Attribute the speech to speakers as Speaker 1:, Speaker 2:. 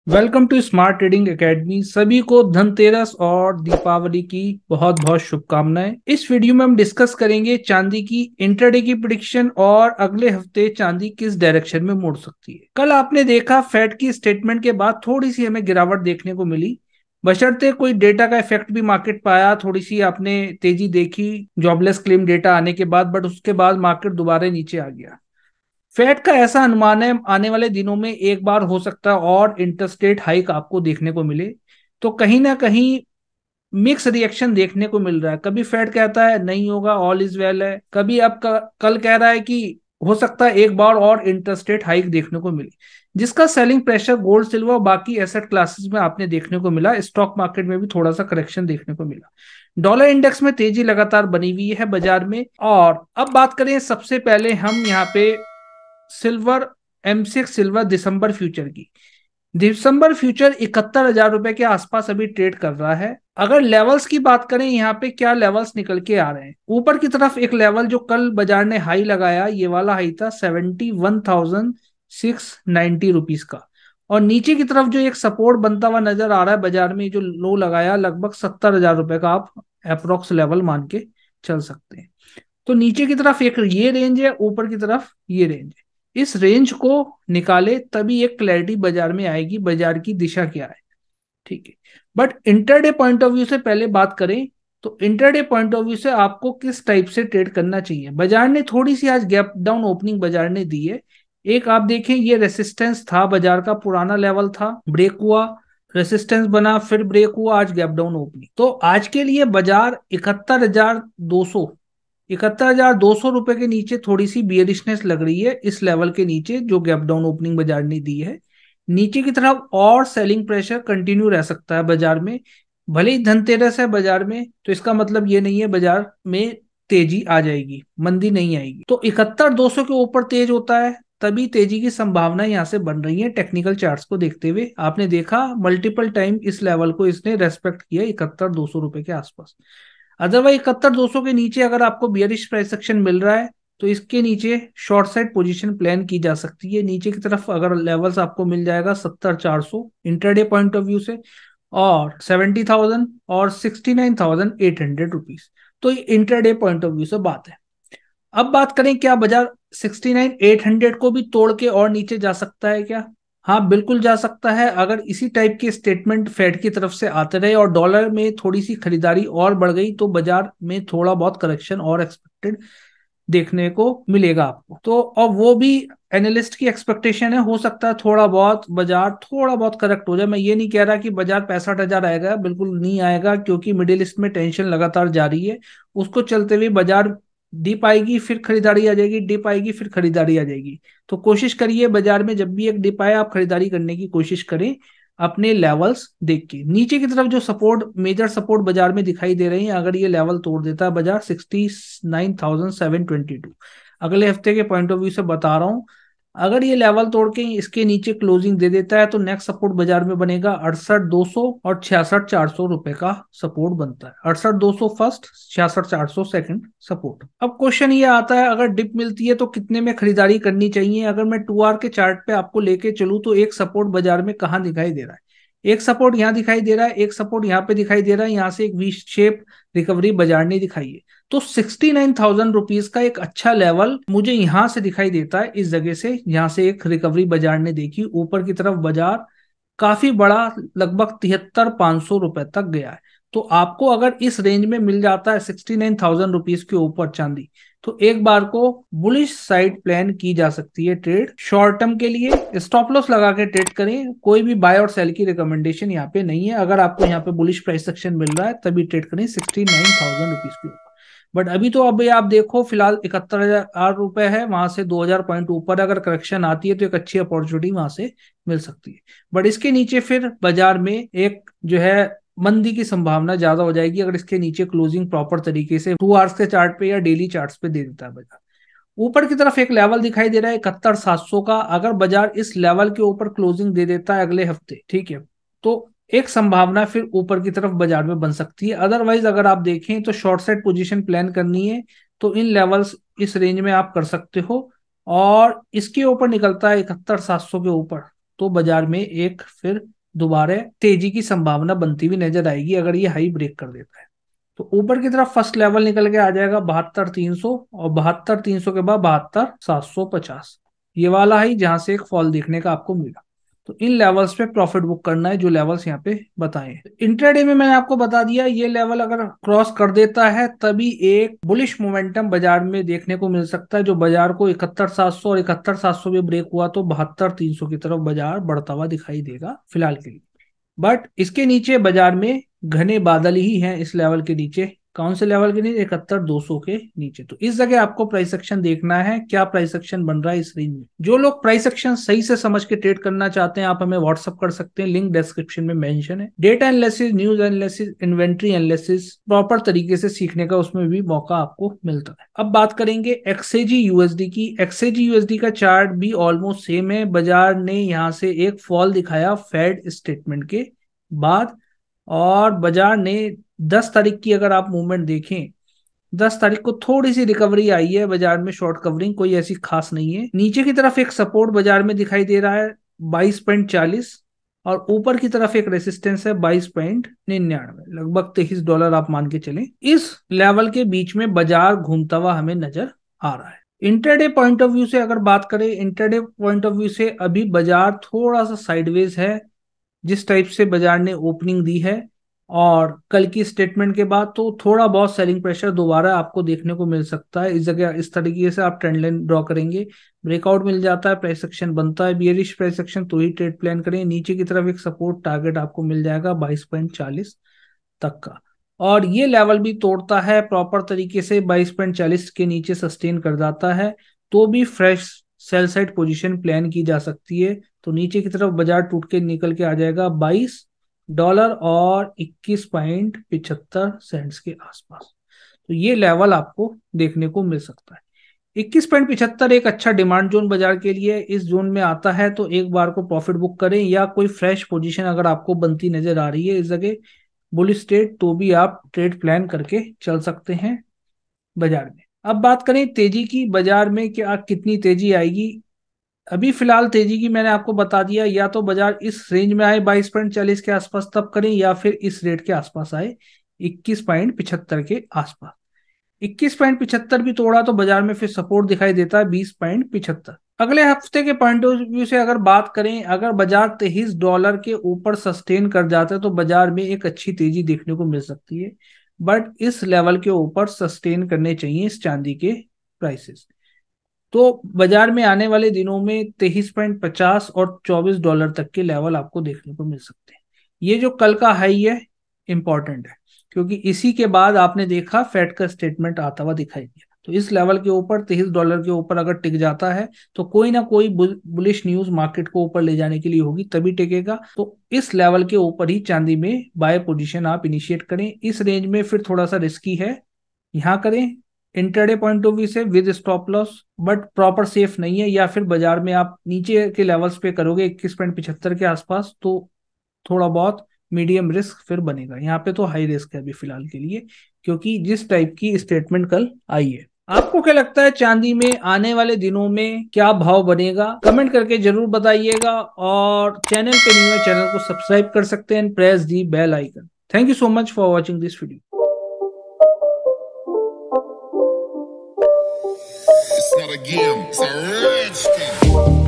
Speaker 1: Welcome to smart trading academy. सभी को धनतेरस और दीपावली की बहुत बहुत शुभकामनाएं। इस वीडियो में हम डिस्कस करेंगे चांदी की इंट्राडे की प्रिडिक्शन और अगले हफ्ते चांदी किस डायरेक्शन में मुड़ सकती है। कल आपने देखा फेड की स्टेटमेंट के बाद थोड़ी सी हमें गिरावट देखने को मिली, बशर्ते कोई डेटा का इफेक्ट भी मार्केट पाया। थोड़ी सी आपने तेजी देखी जॉबलेस क्लेम डेटा आने के बाद, बट उसके बाद मार्केट दोबारा नीचे आ गया। फेड का ऐसा अनुमान है आने वाले दिनों में एक बार हो सकता है और इंटरेस्ट रेट हाइक आपको देखने को मिले। तो कहीं ना कहीं मिक्स रिएक्शन देखने को मिल रहा है। कभी फेड कहता है नहीं होगा, ऑल इज वेल है, कभी अब कल कह रहा है कि हो सकता है एक बार और इंटरेस्ट रेट हाइक देखने को मिले, जिसका सेलिंग प्रेशर गोल्ड सिल्वर और बाकी एसेट क्लासेस में आपने देखने को मिला। स्टॉक मार्केट में भी थोड़ा सा करेक्शन देखने को मिला। डॉलर इंडेक्स में तेजी लगातार बनी हुई है बाजार में। और अब बात करें सबसे पहले हम यहाँ पे सिल्वर, एमसीएक्स सिल्वर दिसंबर फ्यूचर की। दिसंबर फ्यूचर 71,000 रुपए के आसपास अभी ट्रेड कर रहा है। अगर लेवल्स की बात करें, यहाँ पे क्या लेवल्स निकल के आ रहे हैं। ऊपर की तरफ एक लेवल जो कल बाजार ने हाई लगाया, ये वाला हाई था 71,690 रुपीज का। और नीचे की तरफ जो एक सपोर्ट बनता हुआ नजर आ रहा है बाजार में, जो लो लगाया लगभग 70,000 रुपए का, आप अप्रोक्स लेवल मान के चल सकते हैं। तो नीचे की तरफ एक ये रेंज है, ऊपर की तरफ ये रेंज है। इस रेंज को निकाले तभी एक क्लैरिटी बाजार में आएगी, बाजार की दिशा क्या है। ठीक है। But intraday point of view से पहले बात करें, तो इंटरडे पॉइंट ऑफ व्यू से आपको किस टाइप से ट्रेड करना चाहिए। बाजार ने थोड़ी सी आज गैप डाउन ओपनिंग बाजार ने दी है। एक आप देखें, ये रेसिस्टेंस था बाजार का, पुराना लेवल था, ब्रेक हुआ, रेसिस्टेंस बना, फिर ब्रेक हुआ, आज गैप डाउन ओपनिंग। तो आज के लिए बाजार 71,200, 71,200 रुपए के नीचे थोड़ी सी बियरिशनेस लग रही है। इस लेवल के नीचे जो गैप डाउन ओपनिंग बाजार ने दी है, नीचे की तरफ और सेलिंग प्रेशर कंटिन्यू रह सकता है बाजार में। भले ही धनतेरस है बाजार में, तो इसका मतलब ये नहीं है बाजार में तेजी आ जाएगी, मंदी नहीं आएगी। तो 71,200 के ऊपर तेज होता है तभी तेजी की संभावना यहाँ से बन रही है। टेक्निकल चार्ट्स को देखते हुए आपने देखा मल्टीपल टाइम इस लेवल को इसने रेस्पेक्ट किया 71,200 रुपए के आसपास। अदरवाइज 71,200 के नीचे अगर आपको बियरिश प्राइस एक्शन मिल रहा है, तो इसके नीचे शॉर्ट साइड पोजीशन प्लान की जा सकती है। नीचे की तरफ अगर लेवल्स आपको मिल जाएगा 70,400 इंटरडे पॉइंट ऑफ व्यू से, और 70,000 और 69,800 रुपीज, तो ये इंटरडे पॉइंट ऑफ व्यू से बात है। अब बात करें, क्या बाजार 69,800 को भी तोड़ के और नीचे जा सकता है क्या। हाँ, बिल्कुल जा सकता है। अगर इसी टाइप के स्टेटमेंट फेड की तरफ से आते रहे और डॉलर में थोड़ी सी खरीदारी और बढ़ गई, तो बाजार में थोड़ा बहुत करेक्शन और एक्सपेक्टेड देखने को मिलेगा आपको। तो और वो भी एनालिस्ट की एक्सपेक्टेशन है, हो सकता है थोड़ा बहुत बाजार थोड़ा बहुत करेक्ट हो जाए। मैं ये नहीं कह रहा कि बाजार 65,000 आएगा, बिल्कुल नहीं आएगा, क्योंकि मिडिल ईस्ट में टेंशन लगातार जारी है। उसको चलते हुए बाजार डिप आएगी, फिर खरीदारी आ जाएगी, डिप आएगी, फिर खरीदारी आ जाएगी। तो कोशिश करिए बाजार में जब भी एक डिप आए, आप खरीदारी करने की कोशिश करें अपने लेवल्स देख के। नीचे की तरफ जो सपोर्ट, मेजर सपोर्ट बाजार में दिखाई दे रहे हैं, अगर ये लेवल तोड़ देता है बाजार 69,722, अगले हफ्ते के पॉइंट ऑफ व्यू से बता रहा हूं, अगर ये लेवल तोड़ के इसके नीचे क्लोजिंग दे देता है, तो नेक्स्ट सपोर्ट बाजार में बनेगा 68,200 और 66,400 रुपए का सपोर्ट बनता है। 68,200 फर्स्ट, 66,400 सेकंड सपोर्ट। अब क्वेश्चन ये आता है, अगर डिप मिलती है तो कितने में खरीदारी करनी चाहिए। अगर मैं 2 आवर के चार्ट पे आपको लेके चलूं, तो एक सपोर्ट बाजार में कहाँ दिखाई दे रहा है। एक सपोर्ट यहाँ दिखाई दे रहा है, एक सपोर्ट यहाँ पे दिखाई दे रहा है, यहाँ से एक वी शेप रिकवरी बाजार ने दिखाई है। तो 69,000 रुपीज का एक अच्छा लेवल मुझे यहां से दिखाई देता है, इस जगह से, यहां से एक रिकवरी बाजार ने देखी। ऊपर की तरफ बाजार काफी बड़ा, लगभग 73,500 रुपए तक गया है। तो आपको अगर इस रेंज में मिल जाता है 69,000 रुपीज के ऊपर चांदी, तो एक बार को बुलिश साइड प्लान की जा सकती है ट्रेड। शॉर्ट टर्म के लिए स्टॉप लॉस लगा के ट्रेड करें, कोई भी बाय और सेल की रिकमेंडेशन यहाँ पे नहीं है। अगर आपको यहाँ पे बुलिश प्राइस सेक्शन मिल रहा है तभी ट्रेड करें 69,000 रुपीज के ऊपर। बट अभी तो अभी आप देखो फिलहाल 71,000 रुपए है, वहां से 2,000 पॉइंट ऊपर अगर करेक्शन आती है तो एक अच्छी अपॉर्चुनिटी वहां से मिल सकती है। बट इसके नीचे फिर बाजार में एक जो है मंदी की संभावना ज्यादा हो जाएगी, अगर इसके नीचे क्लोजिंग प्रॉपर तरीके से 2 आवर्स के चार्ट पे या डेली चार्ट्स पे दे देता है बाजार। ऊपर की तरफ एक लेवल दिखाई दे रहा है 71,700 का, अगर बाजार इस लेवल के ऊपर क्लोजिंग दे देता है अगले हफ्ते, ठीक है, तो एक संभावना फिर ऊपर की तरफ बाजार में बन सकती है। अदरवाइज अगर आप देखें तो शॉर्ट साइड पोजीशन प्लान करनी है, तो इन लेवल्स इस रेंज में आप कर सकते हो। और इसके ऊपर निकलता है 71,700 के ऊपर, तो बाजार में एक फिर दोबारा तेजी की संभावना बनती हुई नजर आएगी अगर ये हाई ब्रेक कर देता है। तो ऊपर की तरफ फर्स्ट लेवल निकल के आ जाएगा 72,300, और 72,300 के बाद 72,750, ये वाला हाई जहां से एक फॉल देखने का आपको मिला। तो इन लेवल्स पे प्रॉफिट बुक करना है जो लेवल्स यहाँ पे बताए हैं। इंट्राडे में मैंने आपको बता दिया ये लेवल अगर क्रॉस कर देता है तभी एक बुलिश मोमेंटम बाजार में देखने को मिल सकता है, जो बाजार को 71,700 और 71,700 भी ब्रेक हुआ तो 72,300 की तरफ बाजार बढ़ता हुआ दिखाई देगा फिलहाल के लिए। बट इसके नीचे बाजार में घने बादल ही हैं, इस लेवल के नीचे। कौन से लेवल के नीचे? 71,200 के नीचे। तो इस जगह आपको प्राइस एक्शन देखना है, क्या प्राइस एक्शन बन रहा है इस रेंज में। जो लोग प्राइस एक्शन सही से समझ के ट्रेड करना चाहते हैं आप हमें व्हाट्सअप कर सकते हैं, लिंक डिस्क्रिप्शन में मेंशन है। Data analysis, news analysis, inventory analysis proper तरीके से सीखने का उसमें भी मौका आपको मिलता है। अब बात करेंगे एक्सएजी यूएसडी की। एक्सएजी यूएसडी का चार्ट भी ऑलमोस्ट सेम है। बाजार ने यहाँ से एक फॉल दिखाया फेड स्टेटमेंट के बाद, और बाजार ने 10 तारीख की अगर आप मूवमेंट देखें, 10 तारीख को थोड़ी सी रिकवरी आई है बाजार में, शॉर्ट कवरिंग कोई ऐसी खास नहीं है। नीचे की तरफ एक सपोर्ट बाजार में दिखाई दे रहा है 22.40, और ऊपर की तरफ एक रेसिस्टेंस है 22.99, लगभग $23 आप मान के चलें। इस लेवल के बीच में बाजार घूमता हुआ हमें नजर आ रहा है। इंटरडे पॉइंट ऑफ व्यू से अगर बात करें, इंटरडे पॉइंट ऑफ व्यू से अभी बाजार थोड़ा सा साइडवेज है, जिस टाइप से बाजार ने ओपनिंग दी है और कल की स्टेटमेंट के बाद, तो थोड़ा बहुत सेलिंग प्रेशर दोबारा आपको देखने को मिल सकता है। इस जगह इस तरीके से आप ट्रेंड लाइन ड्रॉ करेंगे, ब्रेकआउट मिल जाता है, प्राइस एक्शन बनता है, बियरिश प्राइस एक्शन तो ही ट्रेड प्लान करें। नीचे की तरफ एक सपोर्ट टारगेट आपको मिल जाएगा 22.40 तक का, और ये लेवल भी तोड़ता है प्रॉपर तरीके से, 22.40 के नीचे सस्टेन कर जाता है तो भी fresh sell side position plan की जा सकती है। तो नीचे की तरफ बाजार टूट के निकल के आ जाएगा $22 और 21.75 के आसपास। तो ये लेवल आपको देखने को मिल सकता है। 21.75 एक अच्छा डिमांड जोन बाजार के लिए, इस जोन में आता है तो एक बार को प्रॉफिट बुक करें, या कोई फ्रेश पोजीशन अगर आपको बनती नजर आ रही है इस जगह बुलिश ट्रेड, तो भी आप ट्रेड प्लान करके चल सकते हैं बाजार में। अब बात करें तेजी की, बाजार में क्या कितनी तेजी आएगी। अभी फिलहाल तेजी की मैंने आपको बता दिया, या तो बाजार इस रेंज में आए 22.40 के आसपास तब करें, या फिर इस रेट के आसपास आए 21.75 के आसपास। 21.75 भी तोड़ा तो बाजार में फिर सपोर्ट दिखाई देता है 20.75। अगले हफ्ते के पॉइंट ऑफ व्यू से अगर बात करें, अगर बाजार $23 के ऊपर सस्टेन कर जाता है तो बाजार में एक अच्छी तेजी देखने को मिल सकती है, बट इस लेवल के ऊपर सस्टेन करने चाहिए इस चांदी के प्राइसेस। तो बाजार में आने वाले दिनों में 23.50 और $24 तक के लेवल आपको देखने को मिल सकते हैं। ये जो कल का हाई है इंपॉर्टेंट है, क्योंकि इसी के बाद आपने देखा फेड का स्टेटमेंट आता हुआ दिखाई दिया। तो इस लेवल के ऊपर $23 के ऊपर अगर टिक जाता है तो कोई ना कोई बुलिश न्यूज मार्केट को ऊपर ले जाने के लिए होगी, तभी टिकेगा। तो इस लेवल के ऊपर ही चांदी में बाय पोजीशन आप इनिशिएट करें। इस रेंज में फिर थोड़ा सा रिस्की है, यहाँ करें इंटरडे पॉइंट ऑफ व्यू से with stop loss, but proper safe नहीं है। या फिर बाजार में आप नीचे के लेवल्स पे करोगे 21.75 के आसपास, तो थोड़ा बहुत मीडियम रिस्क फिर बनेगा। यहाँ पे तो हाई रिस्क है अभी फिलहाल के लिए, क्योंकि जिस टाइप की स्टेटमेंट कल आई है। आपको क्या लगता है चांदी में आने वाले दिनों में क्या भाव बनेगा? कमेंट करके जरूर बताइएगा, और चैनल पे नहीं है चैनल को सब्सक्राइब कर सकते हैं, press the bell icon. Thank you so much for watching this video.
Speaker 2: It's not a game, it's a rich thing.